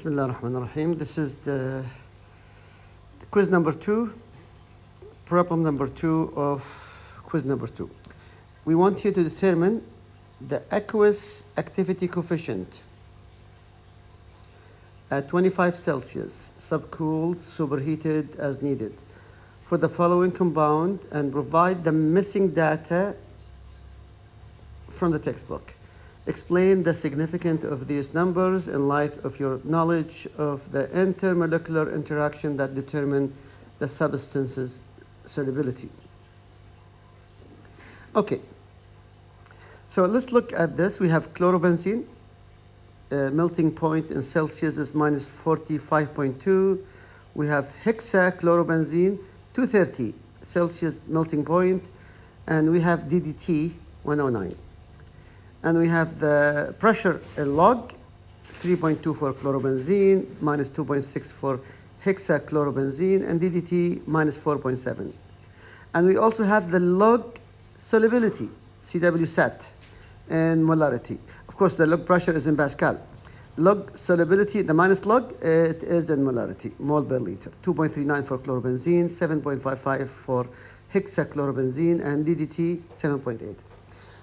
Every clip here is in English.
Bismillah ar-Rahman ar-Rahim. This is the quiz number 2, problem number 2 of quiz number 2. We want you to determine the aqueous activity coefficient at 25 Celsius, subcooled, superheated as needed, for the following compound and provide the missing data from the textbook. Explain the significance of these numbers in light of your knowledge of the intermolecular interaction that determine the substance's solubility. Okay, so let's look at this. We have chlorobenzene. Melting point in Celsius is minus 45.2. We have hexachlorobenzene, 230 Celsius melting point, and we have DDT, 109. And we have the pressure log, 3.2 for chlorobenzene, minus 2.6 for hexachlorobenzene, and DDT minus 4.7. And we also have the log solubility, CWSAT, and molarity. Of course, the log pressure is in Pascal. Log solubility, the minus log, it is in molarity, mole per liter. 2.39 for chlorobenzene, 7.55 for hexachlorobenzene, and DDT 7.8.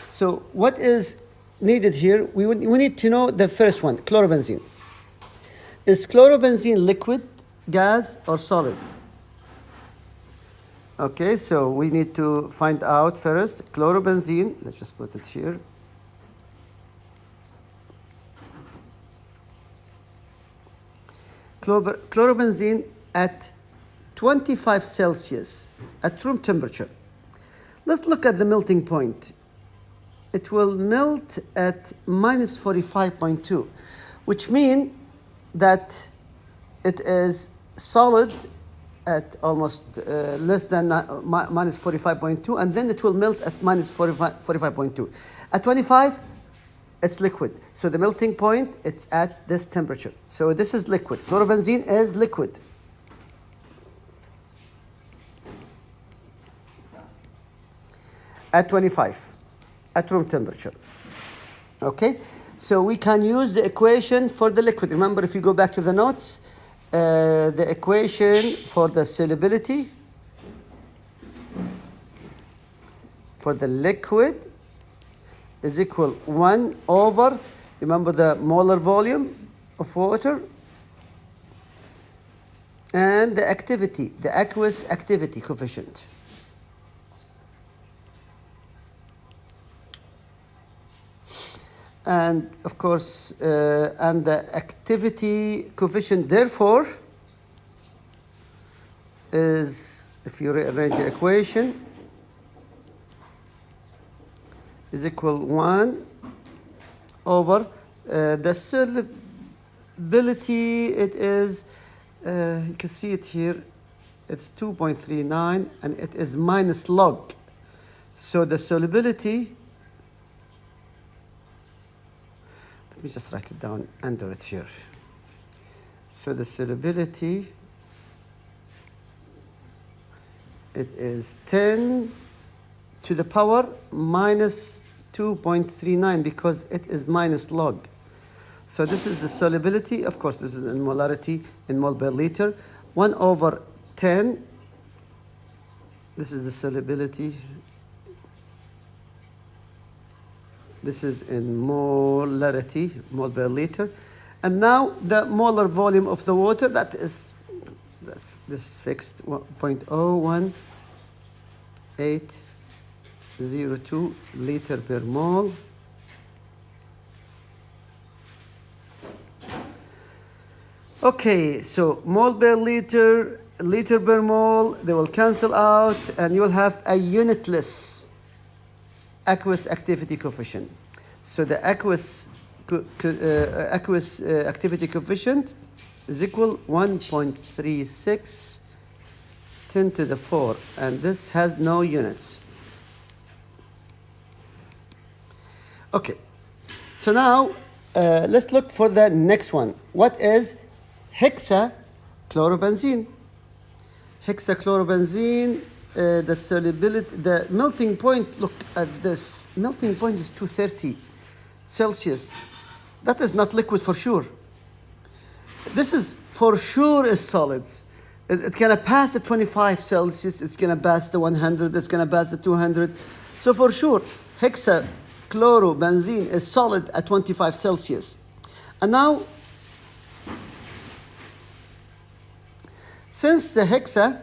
So what is needed here? We need to know the first one, chlorobenzene. Is chlorobenzene liquid, gas, or solid? Okay, so we need to find out first chlorobenzene. Let's just put it here. Chlorobenzene at 25 Celsius at room temperature. Let's look at the melting point. It will melt at minus 45.2, which means that it is solid at almost less than minus 45.2, and then it will melt at minus 45.2. At 25, it's liquid. So the melting point, it's at this temperature. So this is liquid. Chlorobenzene is liquid. At 25. At room temperature. Okay, so we can use the equation for the liquid. Remember, if you go back to the notes, the equation for the solubility for the liquid is equal 1 over, remember, the molar volume of water and the activity, the aqueous activity coefficient. And of course, and the activity coefficient, therefore, is, if you rearrange the equation, is equal 1 over the solubility. It is, you can see it here, it's 2.39, and it is minus log. So the solubility, let me just write it down under it here. So the solubility, it is 10 to the power minus 2.39 because it is minus log. So this is the solubility. Of course, this is in molarity, in mole per liter. 1 over 10. This is the solubility. This is in molarity, mole per liter. And now the molar volume of the water, this is fixed, 0.01802 liter per mole. Okay, so mole per liter, liter per mole, they will cancel out, and you will have a unitless aqueous activity coefficient. So the aqueous activity coefficient is equal 1.36 10 to the 4, and this has no units. Okay, so now let's look for the next one. What is hexachlorobenzene? Hexachlorobenzene, the solubility, the melting point, look at this. Melting point is 230 Celsius. That is not liquid for sure. This is for sure is solid. It's gonna pass the 25 Celsius, it's gonna pass the 100, it's gonna pass the 200. So for sure, hexachlorobenzene is solid at 25 Celsius. And now, since the hexa